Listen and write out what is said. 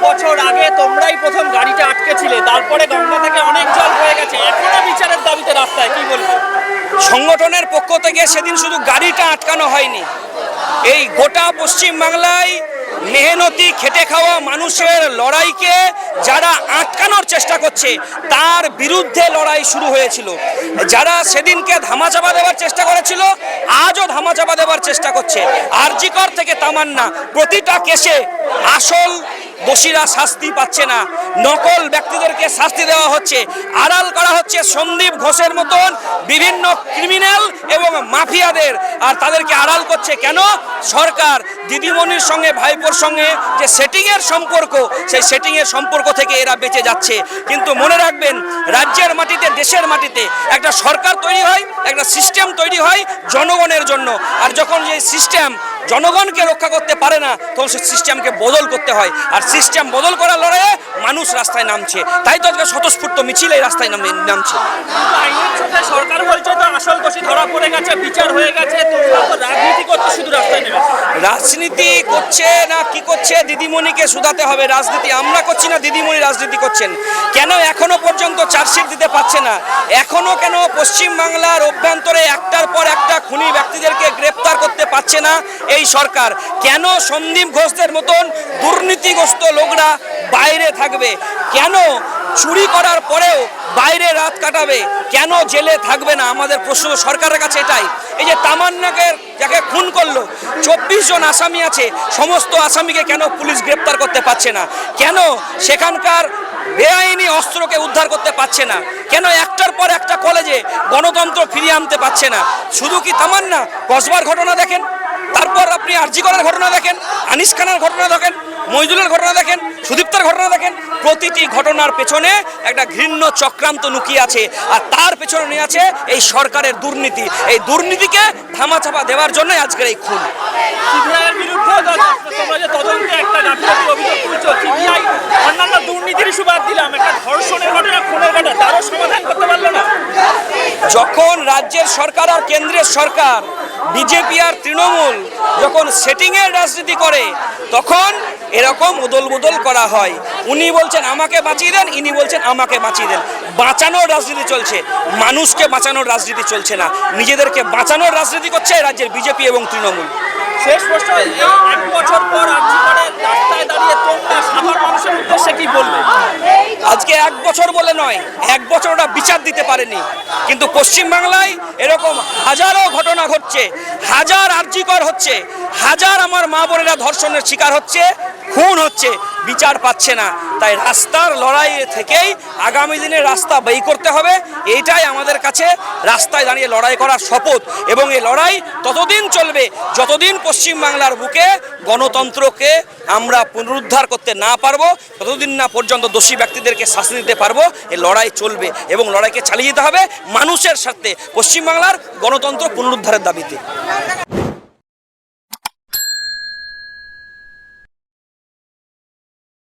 বছর আগে তোমরাই প্রথম গাড়িটা আটকেছিলে, তারপরে গঙ্গা থেকে অনেক জল হয়ে গেছে, এখনো বিচারের দাবিতে রাস্তায়, কি বলবো? সংগঠনের পক্ষ থেকে সেদিন শুধু গাড়িটা আটকানো হয়নি, এই গোটা পশ্চিম বাংলায় মেহনতি খেটে খাওয়া মানুষের লড়াইকে যারা আটকানোর চেষ্টা করছে তার বিরুদ্ধে লড়াই শুরু হয়েছিল। যারা সেদিনকে ধামাচাপা দেওয়ার চেষ্টা করেছিল আজও ধামাচাপা দেওয়ার চেষ্টা করছে। আরজি কর থেকে তামান্না, প্রতিটা কেসে আসল দোষীরা শাস্তি পাচ্ছে না, নকল ব্যক্তিদেরকে শাস্তি দেওয়া হচ্ছে, আড়াল করা হচ্ছে সন্দীপ ঘোষের মতন বিভিন্ন ক্রিমিনাল এবং মাফিয়াদের, আর তাদেরকে আড়াল করছে কেন? সরকার দিদিমণির সঙ্গে ভাইপোর সঙ্গে যে সেটিংয়ের সম্পর্ক, সেই সেটিংয়ের সম্পর্ক থেকে এরা বেঁচে যাচ্ছে। কিন্তু মনে রাখবেন, রাজ্যের মাটিতে, দেশের মাটিতে একটা সরকার তৈরি হয়, একটা সিস্টেম তৈরি হয় জনগণের জন্য, আর যখন এই সিস্টেম জনগণকে রক্ষা করতে পারে না তখন সেই সিস্টেমকে বদল করতে হয়, আর সিস্টেম বদল করার লড়াইয়ে মানুষ রাস্তায় নামছে। তাই তো আজকে স্বতঃস্ফূর্ত মিছিল এই রাস্তায় নামছে। সরকার বলছে তো আসল দোষী ধরা পড়ে গেছে, বিচার হয়ে গেছে, তোমরা তো রাজনীতি করতে শুধু রাস্তায় নেমে। রাজনীতি করছে না কি করছে, দিদিমণিকে শুধাতে হবে। রাজনীতি আমরা করছি না, দিদিমণি রাজনীতি করছেন। কেন এখনো পর্যন্ত চার্জশিট দিতে পারছে না? এখনো কেন পশ্চিম বাংলার অভ্যন্তরে একটার পর একটা খুনি ব্যক্তিদেরকে গ্রেপ্তার করতে পারছে না এই সরকার? কেন সন্দীপ ঘোষদের মতন দুর্নীতিগ্রস্ত লোকরা বাইরে থাকবে? কেন চুরি করার পরেও বাইরে রাত কাটাবে? কেন জেলে থাকবে না? আমাদের প্রশ্ন সরকারের কাছে এটাই। এই যে তামান্নাকে যাকে খুন করলো, 24 জন আসামি আছে, সমস্ত আসামিকে কেন পুলিশ গ্রেপ্তার করতে পারছে না? কেন সেখানকার বেআইনি অস্ত্রকে উদ্ধার করতে পারছে না? কেন একটার পর একটা কলেজে গণতন্ত্র ফিরিয়ে আনতে পারছে না? শুধু কি তামান্না? কসবার ঘটনা দেখেন, তারপর আপনি আরজি করের ঘটনা দেখেন, আনিস খানের ঘটনা দেখেন, মইদুলের ঘটনা দেখেন, সুদীপ্তার ঘটনা দেখেন। প্রতিটি ঘটনার পেছনে একটা ঘৃণ্য চক্রান্ত লুকিয়ে আছে, আর তার পেছনে নিয়ে আছে এই সরকারের দুর্নীতি। এই দুর্নীতিকে ধামাচাপা দেওয়ার জন্য আজকের এই খুন। সিবিআইয়ের বিরুদ্ধে তোমরা যে তদন্তে একটা গাফিলতির অভিযোগ তুলছো, সিবিআই অন্যান্য দুর্নীতির ইস্যু বাদ দিলাম, একটা ধর্ষণের ঘটনা, খুনের ঘটনা, তারও সমাধান করতে পারলো না। যখন রাজ্যের সরকার আর কেন্দ্রের সরকার, বিজেপি আর তৃণমূল যখন সেটিংয়ের রাজনীতি করে তখন এরকম উদল বদল করা হয়। উনি বলছেন আমাকে বাঁচিয়ে দেন, ইনি বলছেন আমাকে বাঁচিয়ে দেন। বাঁচানোর রাজনীতি চলছে, মানুষকে বাঁচানোর রাজনীতি চলছে না। নিজেদেরকে বাঁচানোর রাজনীতি করছে রাজ্যের বিজেপি এবং তৃণমূল। শেষ প্রশ্ন, এই 1 বছর পর আরজি করের রাস্তায় দাঁড়িয়ে তোমরা সাধারণ মানুষের উদ্দেশ্যে কি বলবে? আজকে 1 বছর বলে নয়, 1 বছর ওরা বিচার দিতে পারেনি, কিন্তু পশ্চিমবাংলায় এরকম হাজারো ঘটনা ঘটছে, হাজার আরজি কর হচ্ছে, হাজার আমার মা বোনেরা ধর্ষণের শিকার হচ্ছে, খুন হচ্ছে, বিচার পাচ্ছে না। তাই রাস্তার লড়াই থেকেই আগামী দিনে রাস্তা বেই করতে হবে। এইটাই আমাদের কাছে রাস্তায় দাঁড়িয়ে লড়াই করার শপথ, এবং এই লড়াই ততদিন চলবে যতদিন পশ্চিমবাংলার বুকে গণতন্ত্রকে আমরা পুনরুদ্ধার করতে না পারবো, ততদিন না পর্যন্ত দোষী ব্যক্তিদেরকে শাস্তি দিতে পারবো। এই লড়াই চলবে এবং লড়াইকে চালিয়ে যেতে হবে মানুষের সাথে, পশ্চিমবাংলার গণতন্ত্র পুনরুদ্ধারের দাবিতে।